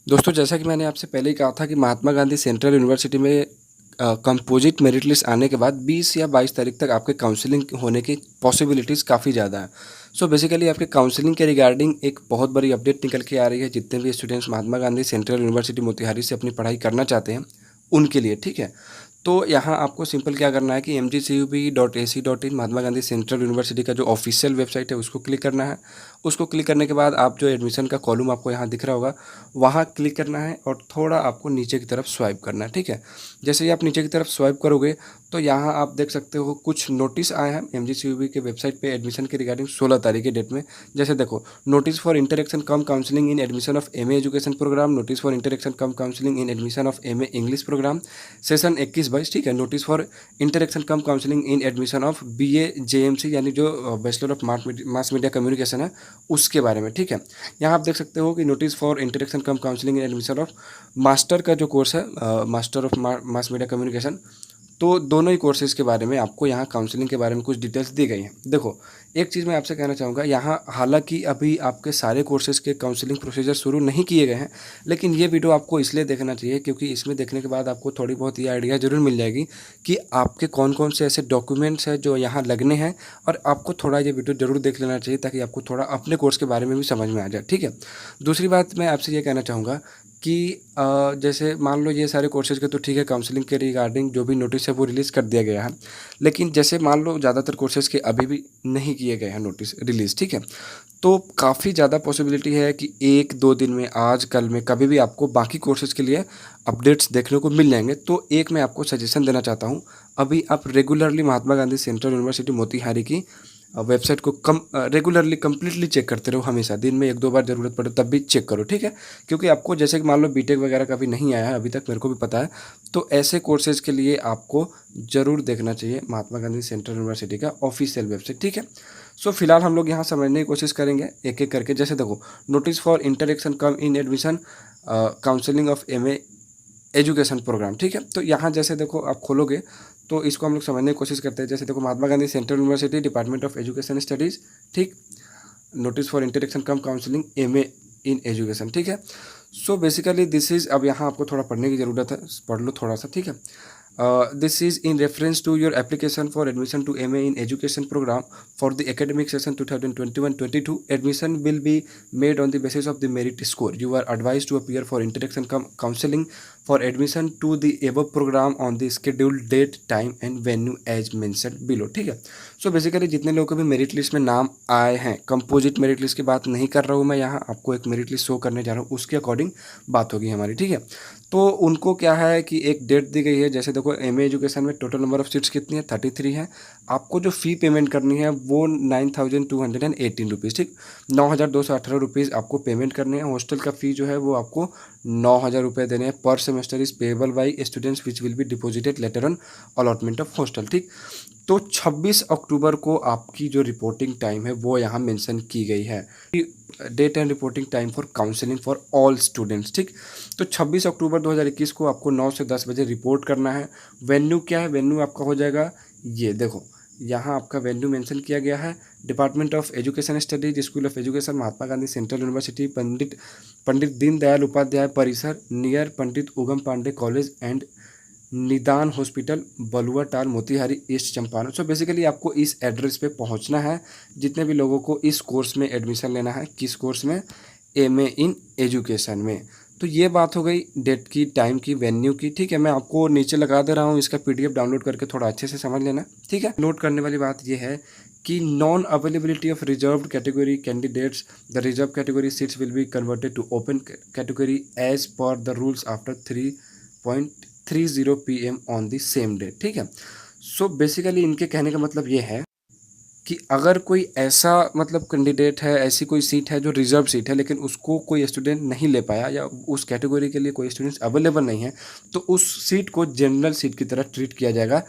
दोस्तों, जैसा कि मैंने आपसे पहले ही कहा था कि महात्मा गांधी सेंट्रल यूनिवर्सिटी में कंपोजिट मेरिट लिस्ट आने के बाद 20 या 22 तारीख तक आपके काउंसलिंग होने की पॉसिबिलिटीज़ काफ़ी ज़्यादा है। सो बेसिकली आपके काउंसलिंग के रिगार्डिंग एक बहुत बड़ी अपडेट निकल के आ रही है। जितने भी स्टूडेंट्स महात्मा गांधी सेंट्रल यूनिवर्सिटी मोतिहारी से अपनी पढ़ाई करना चाहते हैं उनके लिए, ठीक है। तो यहाँ आपको सिंपल क्या करना है कि mgcub.ac.in महात्मा गांधी सेंट्रल यूनिवर्सिटी का जो ऑफिशियल वेबसाइट है उसको क्लिक करना है। उसको क्लिक करने के बाद आप जो एडमिशन का कॉलम आपको यहाँ दिख रहा होगा वहाँ क्लिक करना है और थोड़ा आपको नीचे की तरफ स्वाइप करना है, ठीक है। जैसे ही आप नीचे की तरफ स्वाइप करोगे तो यहाँ आप देख सकते हो कुछ नोटिस आए हैं MGCUB के वेबसाइट पे एडमिशन के रिगार्डिंग 16 तारीख के डेट में। जैसे देखो, notice for interaction cum counselling in admission of MA education programme, notice for interaction cum counselling in admission of MA English programme session 21-22, ठीक है। Notice for interaction cum counselling in admission of BA JMC यानी जो bachelor of mass media communication है उसके बारे में, ठीक है। यहाँ आप देख सकते हो कि notice for interaction cum counselling in admission of master का जो कोर्स है, master of mass media communication. तो दोनों ही कोर्सेज़ के बारे में आपको यहाँ काउंसलिंग के बारे में कुछ डिटेल्स दी गई हैं। देखो, एक चीज़ मैं आपसे कहना चाहूँगा, यहाँ हालांकि अभी आपके सारे कोर्सेज़ के काउंसलिंग प्रोसीजर शुरू नहीं किए गए हैं, लेकिन ये वीडियो आपको इसलिए देखना चाहिए क्योंकि इसमें देखने के बाद आपको थोड़ी बहुत ये आइडिया ज़रूर मिल जाएगी कि आपके कौन कौन से ऐसे डॉक्यूमेंट्स हैं जो यहाँ लगने हैं। और आपको थोड़ा ये वीडियो ज़रूर देख लेना चाहिए ताकि आपको थोड़ा अपने कोर्स के बारे में भी समझ में आ जाए, ठीक है। दूसरी बात मैं आपसे ये कहना चाहूँगा कि जैसे मान लो ये सारे कोर्सेज़ के तो ठीक है, काउंसलिंग के रिगार्डिंग जो भी नोटिस है वो रिलीज़ कर दिया गया है। लेकिन जैसे मान लो ज़्यादातर कोर्सेज़ के अभी भी नहीं किए गए हैं नोटिस रिलीज़, ठीक है। तो काफ़ी ज़्यादा पॉसिबिलिटी है कि 1-2 दिन में, आज कल में, कभी भी आपको बाकी कोर्सेज़ के लिए अपडेट्स देखने को मिल जाएंगे। तो एक मैं आपको सजेशन देना चाहता हूँ, अभी आप रेगुलरली महात्मा गांधी सेंट्रल यूनिवर्सिटी मोतिहारी की वेबसाइट को रेगुलरली कंप्लीटली चेक करते रहो। हमेशा दिन में 1-2 बार ज़रूरत पड़े तब भी चेक करो, ठीक है। क्योंकि आपको जैसे कि मान लो बीटेक वगैरह का भी नहीं आया है अभी तक, मेरे को भी पता है। तो ऐसे कोर्सेज़ के लिए आपको ज़रूर देखना चाहिए महात्मा गांधी सेंट्रल यूनिवर्सिटी का ऑफिशियल वेबसाइट, ठीक है। सो फिलहाल हम लोग यहाँ समझने की कोशिश करेंगे एक एक करके। जैसे देखो, notice for interaction cum in admission counselling of MA education programme, ठीक है। तो यहाँ जैसे देखो आप खोलोगे तो इसको हम लोग समझने की कोशिश करते हैं। जैसे देखो, Mahatma Gandhi central university department of education studies, ठीक। Notice for interaction cum counselling MA in education, ठीक है। सो बेसिकली दिस इज़, अब यहाँ आपको थोड़ा पढ़ने की ज़रूरत है, पढ़ लो थोड़ा सा, ठीक है। This is in reference to your application for admission to MA in Education program for the academic session 2021-22. Admission will be made on the basis of the merit score. You are advised to appear for interaction counseling for admission to the above program on the scheduled date, time and venue as mentioned below, ठीक है। So basically जितने लोगों के भी merit list में नाम आए हैं, कंपोजिट मेरिट लिस्ट की बात नहीं कर रहा हूँ मैं, यहाँ आपको एक मेरिट लिस्ट शो करने जा रहा हूँ, उसके अकॉर्डिंग बात होगी हमारी, ठीक है। तो उनको क्या है कि एक डेट दी गई है। जैसे देखो, MA एजुकेशन में टोटल नंबर ऑफ सीट्स कितनी है, 33 है। आपको जो फ़ी पेमेंट करनी है वो 9,218 रुपीज़, ठीक। 9,218 रुपीज़ आपको पेमेंट करने हैं। हॉस्टल का फ़ी जो है वो आपको 9,000 रुपये देने हैं। पर semester is payable by students which will be deposited later on allotment of hostel, ठीक। तो 26 अक्टूबर को आपकी जो रिपोर्टिंग टाइम है वो यहाँ मेंशन की गई है, date and reporting time for counselling for all students, ठीक। तो 26 अक्टूबर 2021 को आपको 9 से 10 बजे रिपोर्ट करना है। वेन्यू क्या है, वेन्यू आपका हो जाएगा, ये देखो यहाँ आपका वेन्यू मेंशन किया गया है, department of education studies, school of education, Mahatma Gandhi central university, Pandit Deendayal Upadhyay परिसर, near Pandit Ugam Pandey college and Nidan hospital, Balua Tal, Motihari east Champaran. So basically आपको इस एड्रेस पे पहुंचना है जितने भी लोगों को इस कोर्स में एडमिशन लेना है। किस कोर्स में? MA इन एजुकेशन में। तो ये बात हो गई डेट की, टाइम की, वेन्यू की, ठीक है। मैं आपको नीचे लगा दे रहा हूँ, इसका PDF डाउनलोड करके थोड़ा अच्छे से समझ लेना, ठीक है। नोट करने वाली बात ये है कि non availability of reserved category candidates, the reserve category seats will be converted to open category as per the rules after 3:30 PM on the same day, ठीक है। सो बेसिकली इनके कहने का मतलब ये है कि अगर कोई ऐसा मतलब कैंडिडेट है, ऐसी कोई सीट है जो रिजर्व सीट है लेकिन उसको कोई स्टूडेंट नहीं ले पाया या उस कैटेगरी के लिए कोई स्टूडेंट्स अवेलेबल नहीं है, तो उस सीट को जनरल सीट की तरह ट्रीट किया जाएगा।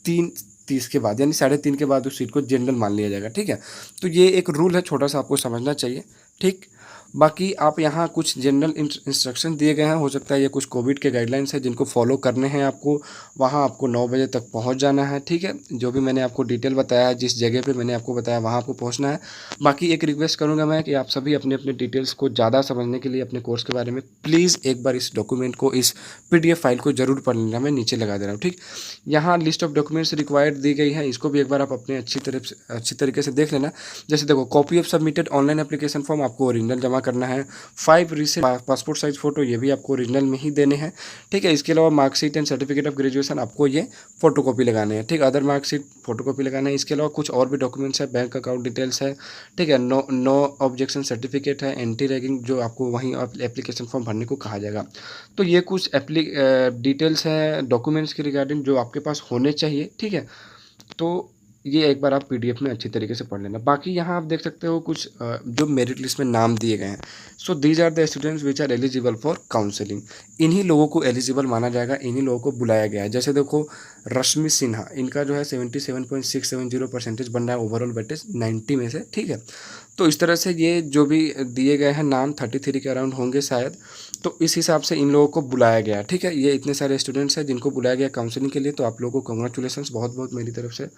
3:30 के बाद, यानी 3:30 के बाद उस सीट को जनरल मान लिया जाएगा, ठीक है। तो ये एक रूल है, छोटा सा आपको समझना चाहिए, ठीक। बाकी आप यहाँ कुछ जनरल इंस्ट्रक्शन दिए गए हैं, हो सकता है ये कुछ कोविड के गाइडलाइंस है जिनको फॉलो करने हैं आपको। वहाँ आपको 9 बजे तक पहुँच जाना है, ठीक है। जो भी मैंने आपको डिटेल बताया है, जिस जगह पे मैंने आपको बताया वहाँ आपको पहुँचना है। बाकी एक रिक्वेस्ट करूँगा मैं कि आप सभी अपने अपने डिटेल्स को ज़्यादा समझने के लिए अपने कोर्स के बारे में प्लीज़ एक बार इस डॉक्यूमेंट को, इस PDF फाइल को ज़रूर पढ़ लेना। मैं नीचे लगा दे रहा हूँ, ठीक। यहाँ लिस्ट ऑफ डॉक्यूमेंट्स रिक्वायर्ड दी गई है, इसको भी एक बार आप अपने अच्छी तरीके से देख लेना। जैसे देखो, copy of submitted online application form आपको ओरिजिनल जमा करना है। 5 रीसेंट पासपोर्ट साइज फोटो, ये भी आपको ओरिजिनल में ही देने हैं, ठीक है। इसके अलावा marksheet and certificate of graduation आपको ये फोटोकॉपी लगाने हैं, ठीक। अदर मार्कशीट फोटोकॉपी लगाना है। इसके अलावा कुछ और भी डॉक्यूमेंट्स है, बैंक अकाउंट डिटेल्स है, ठीक है। नो ऑब्जेक्शन सर्टिफिकेट है, एंटी रैगिंग जो आपको वहीं एप्लीकेशन फॉर्म भरने को कहा जाएगा। तो ये कुछ डिटेल्स हैं डॉक्यूमेंट्स के रिगार्डिंग जो आपके पास होने चाहिए, ठीक है। तो ये एक बार आप PDF में अच्छी तरीके से पढ़ लेना। बाकी यहाँ आप देख सकते हो कुछ जो मेरिट लिस्ट में नाम दिए गए हैं। So these are the students which are eligible for counselling. इन्हीं लोगों को एलिजिबल माना जाएगा, इन्हीं लोगों को बुलाया गया है। जैसे देखो, रश्मि सिन्हा, इनका जो है 77.670% बन रहा है ओवरऑल वेटेज 90 में से, ठीक है। तो इस तरह से ये जो भी दिए गए हैं नाम 33 के अराउंड होंगे शायद, तो इस हिसाब से इन लोगों को बुलाया गया, ठीक है। ये इतने सारे स्टूडेंट्स हैं जिनको बुलाया गया काउंसलिंग के लिए, तो आप लोगों को कंग्रेचुलेसन्स, बहुत बहुत मेरी तरफ से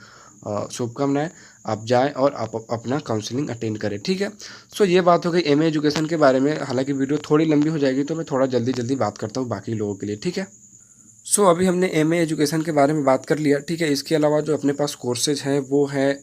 शुभकामनाएं। आप जाएं और आप अपना काउंसलिंग अटेंड करें, ठीक है। सो ये बात हो गई MA एजुकेशन के बारे में। हालांकि वीडियो थोड़ी लंबी हो जाएगी तो मैं थोड़ा जल्दी जल्दी बात करता हूँ बाकी लोगों के लिए, ठीक है। सो अभी हमने MA एजुकेशन के बारे में बात कर लिया, ठीक है। इसके अलावा जो अपने पास कोर्सेज हैं वो है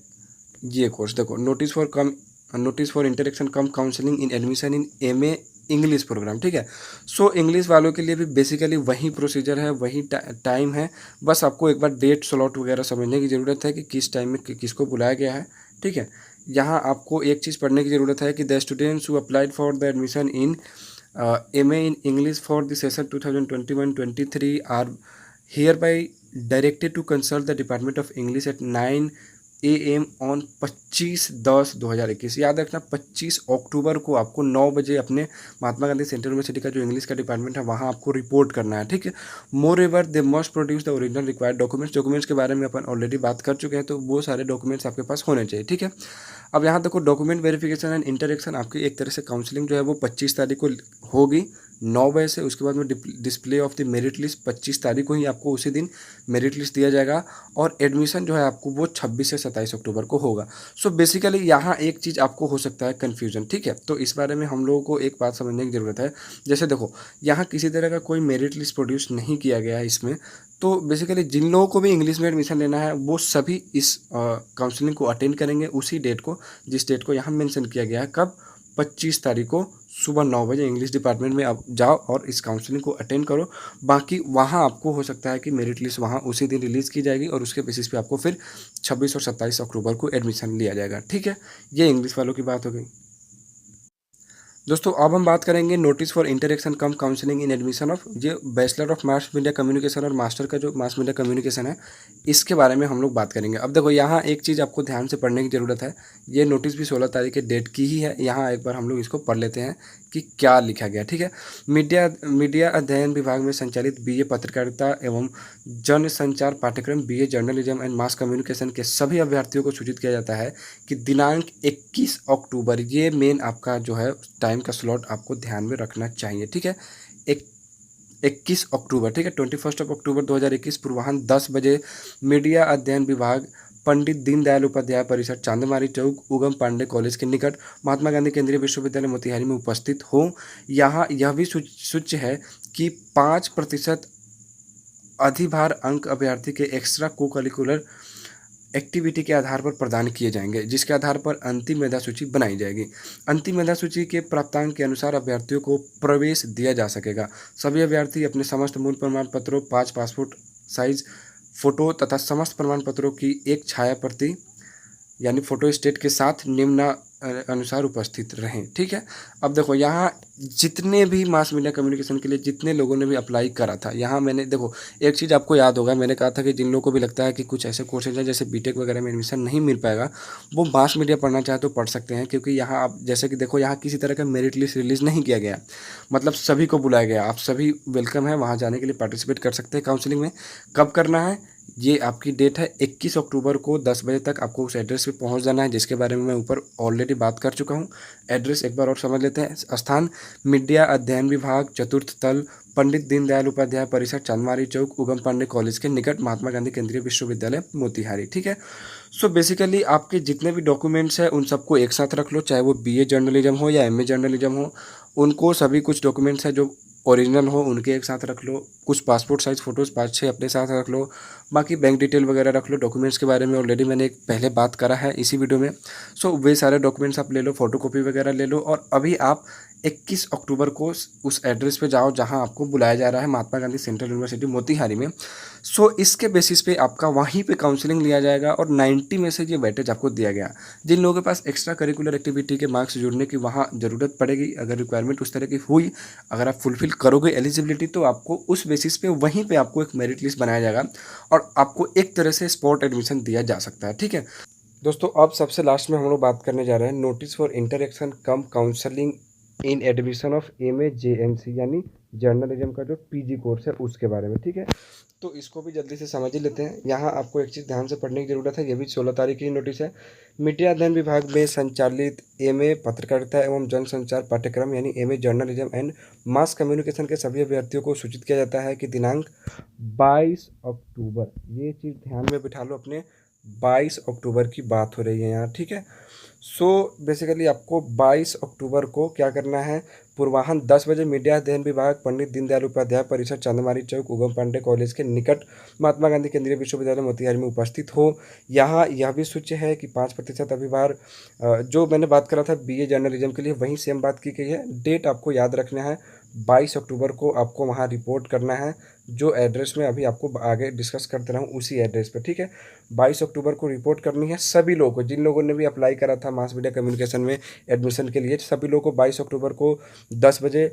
ये कोर्स, देखो, notice for interaction cum counselling in admission in MA English programme, ठीक है। सो इंग्लिश वालों के लिए भी बेसिकली वही प्रोसीजर है, वही टाइम है। बस आपको एक बार डेट स्लॉट वगैरह समझने की ज़रूरत है कि किस टाइम में किसको बुलाया गया है, ठीक है। यहाँ आपको एक चीज़ पढ़ने की ज़रूरत है कि the students who applied for the admission in MA in English for the session 2021-23 are hereby directed to consult the Department of English at 9 AM on 25/10/2021। याद रखना 25 अक्टूबर को आपको 9 बजे अपने महात्मा गांधी सेंट्रल यूनिवर्सिटी का जो इंग्लिश का डिपार्टमेंट है वहाँ आपको रिपोर्ट करना है, ठीक है। Moreover they must produce the original required documents के बारे में अपन ऑलरेडी बात कर चुके हैं, तो वो सारे डॉक्यूमेंट्स आपके पास होने चाहिए, ठीक है। अब यहाँ देखो, डॉक्यूमेंट वेरिफिकेशन एंड इंटरेक्शन आपकी एक तरह से काउंसलिंग जो है वो 25 तारीख को होगी 9 बजे से। उसके बाद में display of the merit list 25 तारीख को ही आपको उसी दिन मेरिट लिस्ट दिया जाएगा, और एडमिशन जो है आपको वो 26 से 27 अक्टूबर को होगा। सो बेसिकली यहाँ एक चीज़ आपको हो सकता है कन्फ्यूजन, ठीक है। तो इस बारे में हम लोगों को एक बात समझने की ज़रूरत है। जैसे देखो, यहाँ किसी तरह का कोई मेरिट लिस्ट प्रोड्यूस नहीं किया गया है इसमें। तो बेसिकली जिन लोगों को भी इंग्लिश में एडमिशन लेना है वो सभी इस काउंसलिंग को अटेंड करेंगे उसी डेट को, जिस डेट को यहाँ मेंशन किया गया है। कब? 25 तारीख को सुबह 9 बजे इंग्लिश डिपार्टमेंट में आप जाओ और इस काउंसलिंग को अटेंड करो। बाकी वहाँ आपको हो सकता है कि मेरिट लिस्ट वहाँ उसी दिन रिलीज़ की जाएगी और उसके बेसिस पे आपको फिर 26 और 27 अक्टूबर को एडमिशन लिया जाएगा, ठीक है। ये इंग्लिश वालों की बात हो गई। दोस्तों अब हम बात करेंगे notice for interaction cum counselling in admission of ये bachelor of mass media communication और मास्टर का जो मास मीडिया कम्युनिकेशन है, इसके बारे में हम लोग बात करेंगे। अब देखो, यहाँ एक चीज़ आपको ध्यान से पढ़ने की ज़रूरत है। ये नोटिस भी 16 तारीख के डेट की ही है। यहाँ एक बार हम लोग इसको पढ़ लेते हैं कि क्या लिखा गया, ठीक है। मीडिया अध्ययन विभाग में संचालित BA पत्रकारिता एवं जनसंचार पाठ्यक्रम BA journalism and mass communication के सभी अभ्यर्थियों को सूचित किया जाता है कि दिनांक 21 अक्टूबर, ये मेन आपका जो है टाइम का स्लॉट आपको ध्यान में रखना चाहिए, ठीक है। 21 अक्टूबर, ठीक है, 21 अक्टूबर 2021 पूर्वाह्न 10 बजे मीडिया अध्ययन विभाग, पंडित दीनदयाल उपाध्याय परिसर, चांदमारी चौक, उगम पांडे कॉलेज के निकट, महात्मा गांधी केंद्रीय विश्वविद्यालय मोतिहारी में उपस्थित हो। यहाँ यह भी सूच्य है कि 5% अधिभार अंक अभ्यर्थी के एक्स्ट्रा को करिकुलर एक्टिविटी के आधार पर प्रदान किए जाएंगे, जिसके आधार पर अंतिम मेधा सूची बनाई जाएगी। अंतिम मेधा सूची के प्राप्तांक के अनुसार अभ्यर्थियों को प्रवेश दिया जा सकेगा। सभी अभ्यर्थी अपने समस्त मूल प्रमाण पत्रों, 5 पासपोर्ट साइज फोटो तथा समस्त प्रमाण पत्रों की एक छाया प्रति यानी फोटो स्टेट के साथ निम्न अनुसार उपस्थित रहें, ठीक है। अब देखो, यहाँ जितने भी मास मीडिया कम्युनिकेशन के लिए जितने लोगों ने भी अप्लाई करा था, यहाँ मैंने देखो एक चीज़ आपको याद होगा, मैंने कहा था कि जिन लोगों को भी लगता है कि कुछ ऐसे कोर्सेज हैं जैसे BTech वगैरह में एडमिशन नहीं मिल पाएगा, वो मास मीडिया पढ़ना चाहे तो पढ़ सकते हैं। क्योंकि यहाँ आप जैसे कि देखो, यहाँ किसी तरह का मेरिट लिस्ट रिलीज़ नहीं किया गया, मतलब सभी को बुलाया गया। आप सभी वेलकम है, वहाँ जाने के लिए पार्टिसिपेट कर सकते हैं काउंसलिंग में। कब करना है? ये आपकी डेट है 21 अक्टूबर को 10 बजे तक आपको उस एड्रेस पे पहुंच जाना है, जिसके बारे में मैं ऊपर ऑलरेडी बात कर चुका हूं। एड्रेस एक बार और समझ लेते हैं। स्थान मीडिया अध्ययन विभाग, चतुर्थ तल, पंडित दीनदयाल उपाध्याय परिसर, चांदमारी चौक, उगम पांडे कॉलेज के निकट, महात्मा गांधी केंद्रीय विश्वविद्यालय मोतिहारी। ठीक है। सो बेसिकली आपके जितने भी डॉक्यूमेंट्स हैं उन सबको एक साथ रख लो, चाहे वो बीए जर्नलिज्म हो या एमए जर्नलिज्म हो। उनको सभी कुछ डॉक्यूमेंट्स हैं जो ओरिजिनल हो उनके एक साथ रख लो। कुछ पासपोर्ट साइज़ फ़ोटोज़ 5-6 अपने साथ रख लो। बाकी बैंक डिटेल वगैरह रख लो। डॉक्यूमेंट्स के बारे में ऑलरेडी मैंने एक पहले बात करा है इसी वीडियो में। सो वे सारे डॉक्यूमेंट्स आप ले लो, फ़ोटोकॉपी वगैरह ले लो, और अभी आप 21 अक्टूबर को उस एड्रेस पे जाओ जहां आपको बुलाया जा रहा है, महात्मा गांधी सेंट्रल यूनिवर्सिटी मोतिहारी में। सो इसके बेसिस पे आपका वहीं पे काउंसलिंग लिया जाएगा और 90 में से ये वेटेज आपको दिया गया। जिन लोगों के पास एक्स्ट्रा करिकुलर एक्टिविटी के मार्क्स जुड़ने की वहाँ ज़रूरत पड़ेगी, अगर रिक्वायरमेंट उस तरह की हुई, अगर आप फुलफिल करोगे एलिजिबिलिटी, तो आपको उस बेसिस पे वहीं पे आपको एक मेरिट लिस्ट बनाया जाएगा और आपको एक तरह से स्पॉट एडमिशन दिया जा सकता है। ठीक है दोस्तों, अब सबसे लास्ट में हम लोग बात करने जा रहे हैं notice for interaction cum counselling in admission of MA JMC, यानी जर्नलिज्म का जो पीजी कोर्स है उसके बारे में। ठीक है, तो इसको भी जल्दी से समझ ही लेते हैं। यहाँ आपको एक चीज़ ध्यान से पढ़ने की ज़रूरत है, ये भी 16 तारीख की नोटिस है। मीडिया अध्ययन विभाग में संचालित एमए पत्रकारिता एवं जनसंचार पाठ्यक्रम यानी MA journalism and mass communication के सभी अभ्यर्थियों को सूचित किया जाता है कि दिनांक 22 अक्टूबर, ये चीज़ ध्यान में बिठा लो अपने, 22 अक्टूबर की बात हो रही है यहाँ। ठीक है, सो बेसिकली आपको 22 अक्टूबर को क्या करना है, पूर्वाह्न 10 बजे मीडिया अध्ययन विभाग, पंडित दीनदयाल उपाध्याय परिसर, चांदमारी चौक, उगम पांडे कॉलेज के निकट, महात्मा गांधी केंद्रीय विश्वविद्यालय मोतिहारी में उपस्थित हो। यहाँ यह भी सूच्य है कि 5% अभिभार, जो मैंने बात करा था बीए जर्नलिज्म के लिए, वहीं सेम बात की गई है। डेट आपको याद रखना है, 22 अक्टूबर को आपको वहाँ रिपोर्ट करना है, जो एड्रेस में अभी आपको आगे डिस्कस करते रहूँ उसी एड्रेस पे। ठीक है, 22 अक्टूबर को रिपोर्ट करनी है सभी लोगों को, जिन लोगों ने भी अप्लाई करा था मास मीडिया कम्युनिकेशन में एडमिशन के लिए, सभी लोगों को 22 अक्टूबर को 10 बजे।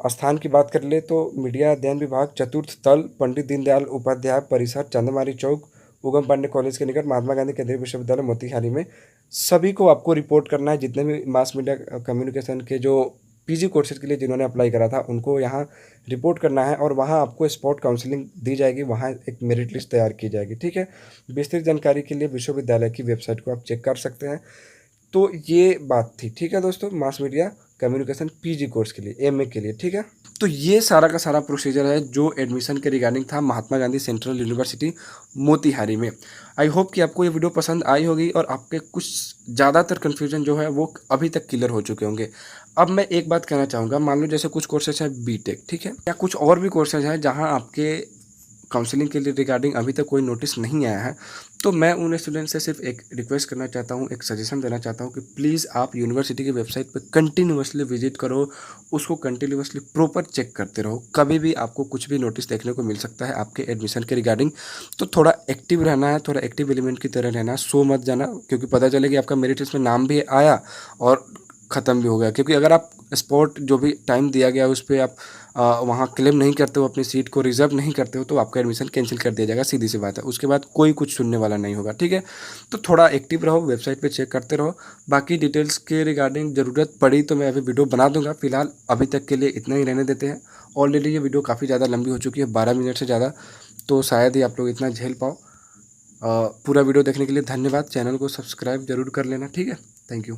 स्थान की बात कर ले तो मीडिया अध्ययन विभाग, चतुर्थ तल, पंडित दीनदयाल उपाध्याय परिसर, चंदमारी चौक, उगम पांडे कॉलेज के निकट, महात्मा गांधी केंद्रीय विश्वविद्यालय मोतिहारी में सभी को आपको रिपोर्ट करना है। जितने भी मास मीडिया कम्युनिकेशन के जो पीजी कोर्सेज के लिए जिन्होंने अप्लाई करा था उनको यहाँ रिपोर्ट करना है और वहाँ आपको स्पॉट काउंसलिंग दी जाएगी, वहाँ एक मेरिट लिस्ट तैयार की जाएगी। ठीक है, विस्तृत जानकारी के लिए विश्वविद्यालय की वेबसाइट को आप चेक कर सकते हैं। तो ये बात थी। ठीक है दोस्तों, मास मीडिया कम्युनिकेशन पीजी कोर्स के लिए, एमए के लिए। ठीक है, तो ये सारा का सारा प्रोसीजर है जो एडमिशन के रिगार्डिंग था महात्मा गांधी सेंट्रल यूनिवर्सिटी मोतिहारी में। आई होप कि आपको ये वीडियो पसंद आई होगी और आपके कुछ ज़्यादातर कन्फ्यूजन जो है वो अभी तक क्लियर हो चुके होंगे। अब मैं एक बात कहना चाहूँगा, मान लो जैसे कुछ कोर्सेज हैं बीटेक, ठीक है, या कुछ और भी कोर्सेज हैं जहाँ आपके काउंसलिंग के लिए रिगार्डिंग अभी तक कोई नोटिस नहीं आया है, तो मैं उन स्टूडेंट से सिर्फ एक रिक्वेस्ट करना चाहता हूँ, एक सजेशन देना चाहता हूँ कि प्लीज़ आप यूनिवर्सिटी की वेबसाइट पर कंटिन्यूअसली विजिट करो, उसको कंटिन्यूअसली प्रॉपर चेक करते रहो। कभी भी आपको कुछ भी नोटिस देखने को मिल सकता है आपके एडमिशन के रिगार्डिंग, तो थोड़ा एक्टिव रहना है, थोड़ा एक्टिव एलिमेंट की तरह रहना है, सो मत जाना, क्योंकि पता चले कि आपका मेरिट लिस्ट में नाम भी आया और ख़त्म भी हो गया। क्योंकि अगर आप स्पॉट जो भी टाइम दिया गया उस पर आप वहाँ क्लेम नहीं करते हो, अपनी सीट को रिजर्व नहीं करते हो, तो आपका एडमिशन कैंसिल कर दिया जाएगा, सीधी सी बात है। उसके बाद कोई कुछ सुनने वाला नहीं होगा। ठीक है, तो थोड़ा एक्टिव रहो, वेबसाइट पे चेक करते रहो। बाकी डिटेल्स के रिगार्डिंग ज़रूरत पड़ी तो मैं अभी वीडियो बना दूंगा। फिलहाल अभी तक के लिए इतना ही रहने देते हैं। ऑलरेडी ये वीडियो काफ़ी ज़्यादा लंबी हो चुकी है, 12 मिनट से ज़्यादा, तो शायद ही आप लोग इतना झेल पाओ। पूरा वीडियो देखने के लिए धन्यवाद। चैनल को सब्सक्राइब जरूर कर लेना। ठीक है, थैंक यू।